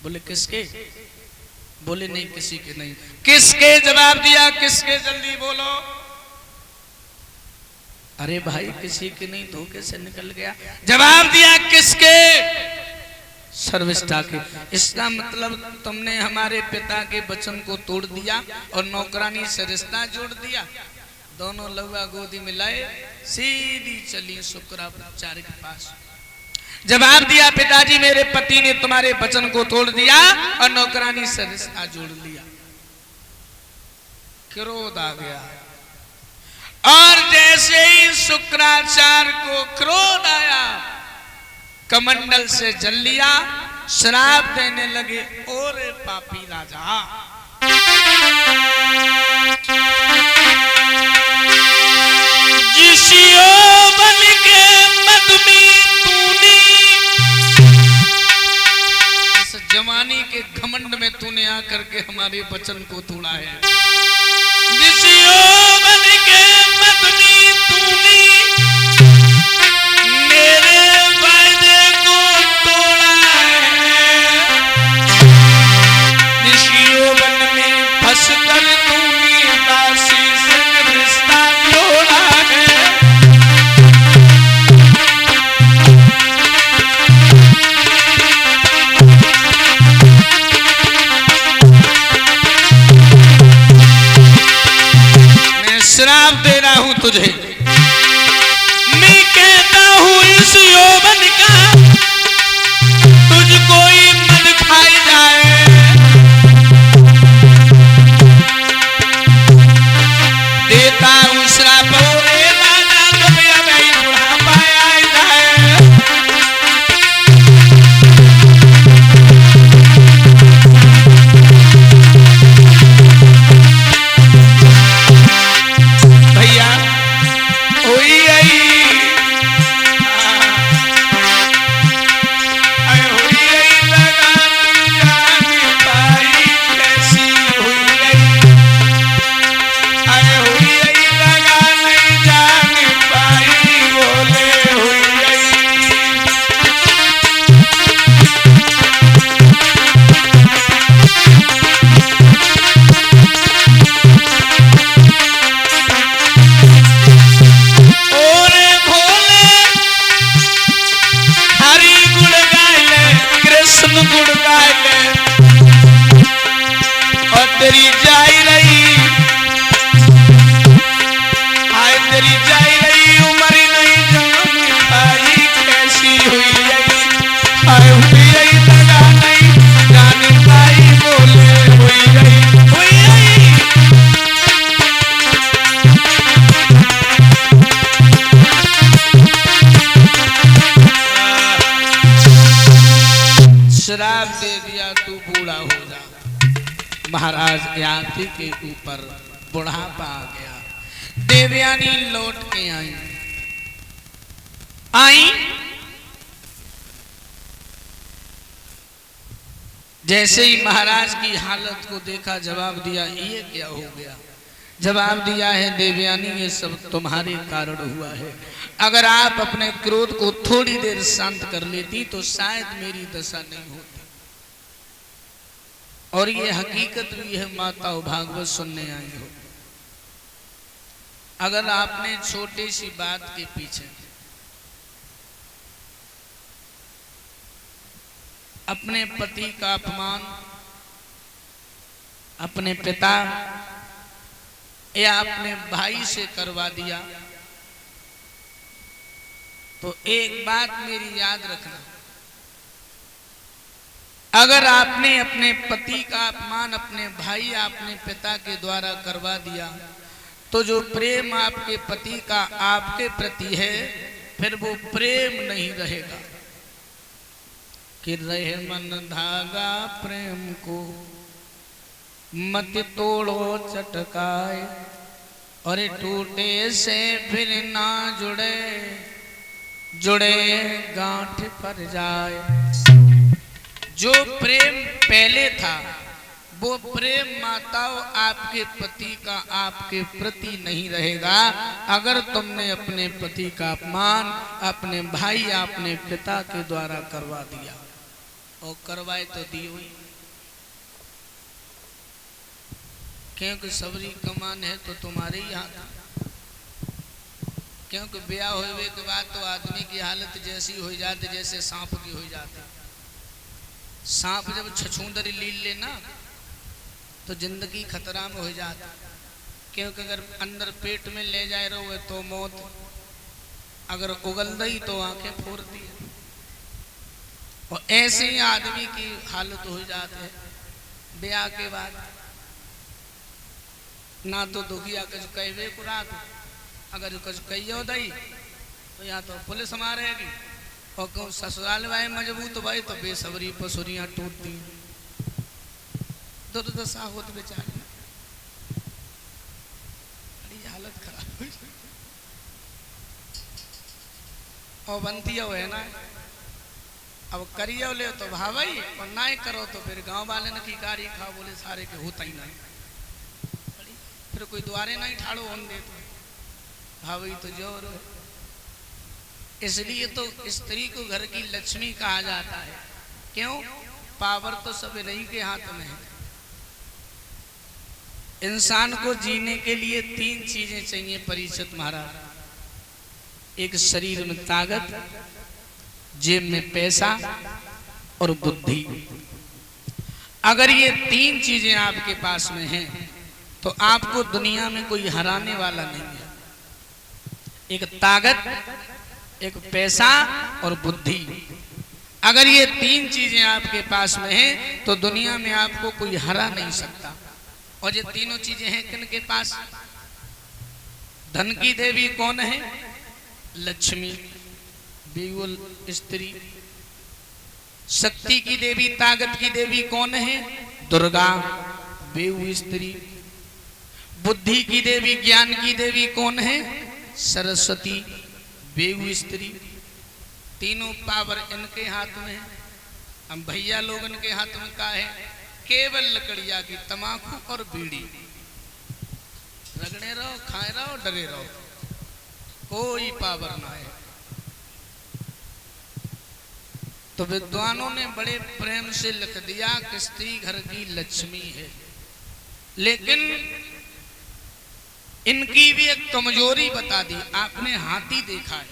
बोले किसके? बोले नहीं किसी के नहीं। किसके? जवाब दिया किसके, जल्दी बोलो। अरे भाई किसी के नहीं, धोखे से निकल गया। जवाब दिया किसके? सर्विष्ठा के। इसका मतलब तुमने हमारे पिता के वचन को तोड़ दिया और नौकरानी से रिश्ता जोड़ दिया। दोनों लौवा गोदी में लाए, सीधी चली शुक्राचार्य के पास। जवाब दिया पिताजी मेरे पति ने तुम्हारे वचन को तोड़ दिया और नौकरानी से रिश्ता जोड़ लिया। क्रोध आ गया और जैसे ही शुक्राचार्य को क्रोध आया, कमंडल से जल लिया, श्राप देने लगे। ओरे पापी राजा, जिस यौवन के मद में तूने, इस जवानी के घमंड में तूने आकर के हमारे वचन को तोड़ा है। जिस यौवन के मद में तूने मेरे वादे को तोड़ा है, जिस यौवन में फंसकर तूने दासी से रिश्ता जोड़ा है। श्राप दे रहा हूं तुझे, मैं कहता हूं इस यौवन का तुझको ही मद खाई जाए। देता हूं श्राप रे राजा, तुम्हें अभी बुढ़ापा आ जाए। श्राप दे दिया तू बूढ़ा हो जा। महाराज यात्री के ऊपर बुढ़ापा आ गया। देवयानी लौट के आई जैसे ही महाराज की हालत को देखा, जवाब दिया ये क्या हो गया? जवाब दिया है देवयानी ये सब तुम्हारे कारण हुआ है। अगर आप अपने क्रोध को थोड़ी देर शांत कर लेती तो शायद मेरी दशा नहीं होती। और ये हकीकत भी है, माता भागवत सुनने आई हो। अगर आपने छोटी सी बात के पीछे अपने पति का अपमान, अपने पिता या अपने भाई से करवा दिया, तो एक बात मेरी याद रखना, अगर आपने अपने पति का अपमान अपने भाई या अपने पिता के द्वारा करवा दिया, तो जो प्रेम आपके पति का आपके प्रति है, फिर वो प्रेम नहीं रहेगा। कि रहे मन धागा प्रेम को मत तोड़ो चटकाए, और टूटे से फिर ना जुड़े, जुड़े गांठ पर जाए। जो प्रेम पहले था वो प्रेम माताओं आपके पति का आपके प्रति नहीं रहेगा, अगर तुमने अपने पति का अपमान अपने भाई या अपने पिता के द्वारा करवा दिया। और करवाए तो दी हुई, क्योंकि सबरी कमान है तो तुम्हारे ही हाथ। क्योंकि ब्याह होने के बाद तो आदमी की हालत जैसी हो जाती जैसे सांप की हो जाती। सांप जब छछूंदरी लील लेना तो जिंदगी खतरा में हो जाती, क्योंकि अगर अंदर पेट में ले जाए रहो तो मौत, अगर उगल गई तो आंखें फोड़ती है। और ऐसे ही आदमी की हालत हो जाती है ब्याह के बाद। ना तो दुखिया कुछ कहवे कुरात, अगर कुछ कहियो दई तो या तो पुलिस मारेगी, और कहूँ ससुराल भाई मजबूत भाई तो बेसबरी पसुरियाँ टूटती, दुर्दशा होती बेचारी, बड़ी हालत खराब हुई। और बनती है ना, अब करियो ले तो भाई और ना करो तो फिर गांव वाले ने की कारी खाओ, बोले सारे के होता ही नहीं, फिर कोई द्वारे नहीं ठाड़ो होने दे तो भाभी तो जोर है। इसलिए तो स्त्री को घर की लक्ष्मी कहा जाता है। क्यों? पावर तो सब नहीं के हाथ में है। इंसान को जीने के लिए 3 चीजें चाहिए परीक्षित महाराज। एक शरीर में ताकत, जेब में पैसा और बुद्धि। अगर ये 3 चीजें आपके पास में हैं तो आपको दुनिया में कोई हराने वाला नहीं है। एक ताकत, एक पैसा और बुद्धि। अगर ये 3 चीजें आपके पास में हैं तो दुनिया में आपको कोई हरा नहीं सकता। और ये तीनों चीजें हैं किन के पास? धन की देवी कौन है? लक्ष्मी, बेउल स्त्री। शक्ति की देवी, ताकत की देवी कौन है? दुर्गा, बेउ स्त्री। बुद्धि की देवी, ज्ञान की देवी कौन है? सरस्वती, बेउ स्त्री। तीनों पावर इनके हाथ में है। हम भैया लोग इनके हाथ में का है? केवल लकड़िया की तमाकू और बीड़ी। रगड़े रहो, खाए रहो, डरे रहो, कोई पावर ना है। तो विद्वानों ने बड़े प्रेम से लिख दिया कि स्त्री घर की लक्ष्मी है। लेकिन इनकी भी एक कमजोरी बता दी। आपने हाथी देखा है,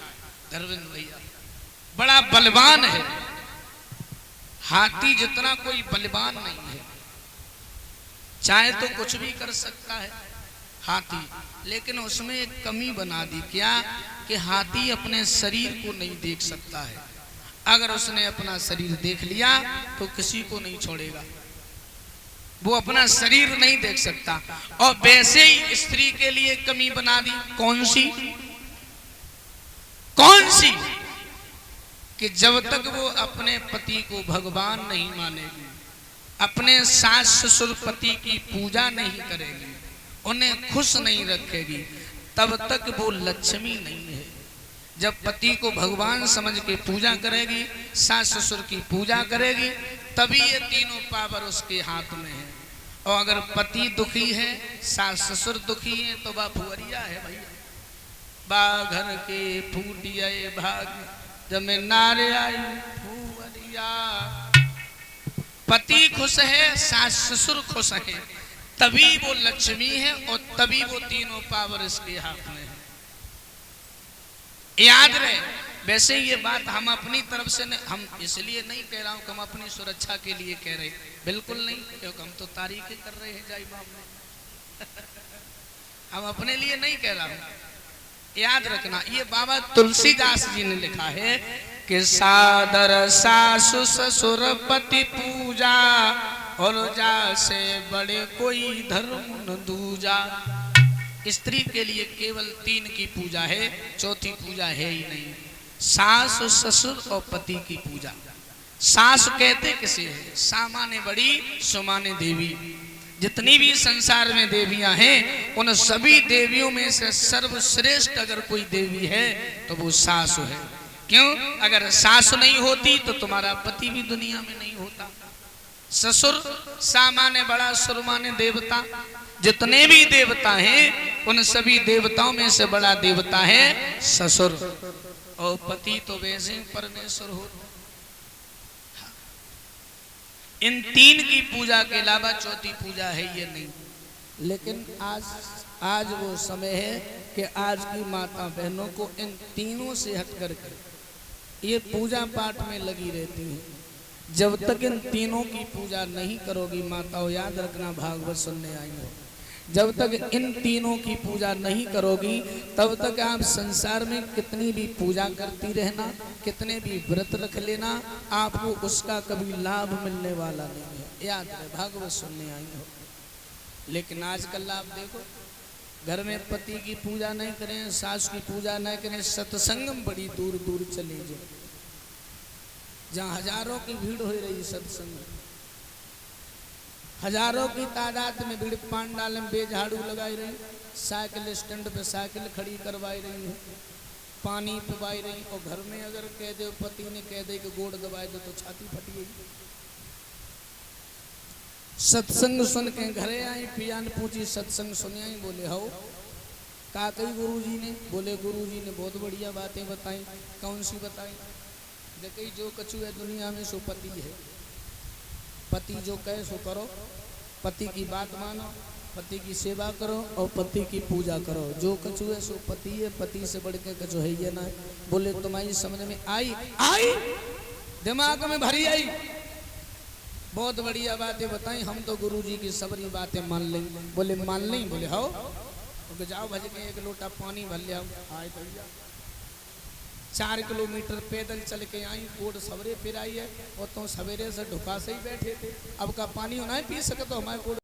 धर्मेंद्र भैया बड़ा बलवान है। हाथी जितना कोई बलवान नहीं है, चाहे तो कुछ भी कर सकता है हाथी। लेकिन उसमें एक कमी बना दी, क्या? कि हाथी अपने शरीर को नहीं देख सकता है। अगर उसने अपना शरीर देख लिया तो किसी को नहीं छोड़ेगा। वो अपना शरीर नहीं देख सकता। और वैसे ही स्त्री के लिए कमी बना दी। कौन सी? कौन सी? कि जब तक वो अपने पति को भगवान नहीं मानेगी, अपने सास ससुर पति की पूजा नहीं करेगी, उन्हें खुश नहीं रखेगी, तब तक वो लक्ष्मी नहीं है। जब पति को भगवान समझ के पूजा करेगी, सास ससुर की पूजा करेगी, तभी ये तीनों पावर उसके हाथ में है। और अगर पति दुखी है, सास ससुर दुखी है, तो वह फुहरिया है भैया। बाघर के फूटिया भाग जब मैं नारे आई फुहरिया। पति खुश है, सास ससुर खुश है, तभी वो लक्ष्मी है और तभी वो तीनों पावर इसके हाथ में है। याद रहे। वैसे ये बात हम अपनी तरफ से हम इसलिए नहीं कह रहा हूं कि हम अपनी सुरक्षा के लिए कह रहे, बिल्कुल नहीं, क्योंकि हम तो तारीखें कर रहे हैं जाई बाब में। हम अपने लिए नहीं कह रहा हूं। याद रखना, ये बाबा तुलसीदास जी ने लिखा है कि सादर सासु ससुर पति पूजा, और जा से बड़े कोई धर्म न दूजा। स्त्री के लिए केवल 3 की पूजा है, चौथी पूजा है ही नहीं। सास ससुर और पति की पूजा। सास कहते किसे है? सामान्य बड़ी सुमान्य देवी। जितनी भी संसार में देवियां हैं, उन सभी देवियों में से सर्वश्रेष्ठ अगर कोई देवी है तो वो सास है। क्यों? अगर सास नहीं होती तो तुम्हारा पति भी दुनिया में नहीं होता। ससुर सामान्य बड़ा सुरमान्य देवता। जितने भी देवता हैं, उन सभी देवताओं में से बड़ा देवता है ससुर। और पति तो वैसे परमेश्वर हो। इन तीन की पूजा के अलावा चौथी पूजा है ये नहीं। लेकिन आज वो समय है कि आज की माता बहनों को इन तीनों से हट करके ये पूजा पाठ में लगी रहती हैं। जब तक इन तीनों की पूजा नहीं करोगी माताओं, याद रखना भागवत सुनने आई हो, जब तक इन तीनों की पूजा नहीं करोगी तब तक आप संसार में कितनी भी पूजा करती रहना, कितने भी व्रत रख लेना, आपको उसका कभी लाभ मिलने वाला नहीं है। याद रहे भागवत सुनने आई हो। लेकिन आजकल आप देखो, घर में पति की पूजा नहीं करें, सास की पूजा नहीं करें, सत्संग बड़ी दूर दूर चले जाए, जहाँ हजारों की भीड़ हो रही सत्संग, हजारों की तादाद में भीड़, पांडाल में बेझाड़ू लगाई रही, साइकिल स्टैंड पे साइकिल खड़ी करवाई रही है, पानी पिवाई रही, और घर में अगर कह दे, पति ने कह दे कि गोड़ दबाए दो तो छाती फट गई। सत्संग सुन के घरे आई, पिया ने पूछी सत्संग सुने आई? बोले हो। का कही गुरुजी ने? बोले गुरुजी ने बहुत बढ़िया बातें बताई। कौन सी बताई? देखिए जो कछु है दुनिया में सो पति है, पति जो कहे सो करो, पति की बात मानो, पति की सेवा करो और पति की पूजा करो। जो कछु है सो पति है, पति से बढ़ के कछु है ये ना। बोले तुम्हारी समझ में आई? दिमाग में भरी आई, बहुत बढ़िया बातें बताई, हम तो गुरुजी की सबरी बातें मान लेंगे। बोले मान लें? बोले हो। तो जाओ भज के एक लोटा पानी भर ले आओ। आए भैया 4 किलोमीटर पैदल चल के आई, कोट सवेरे फिर आई है, और तो सवेरे से ढुका से ही बैठे थे। अब का पानी होना है पी सके तो हमारे कोट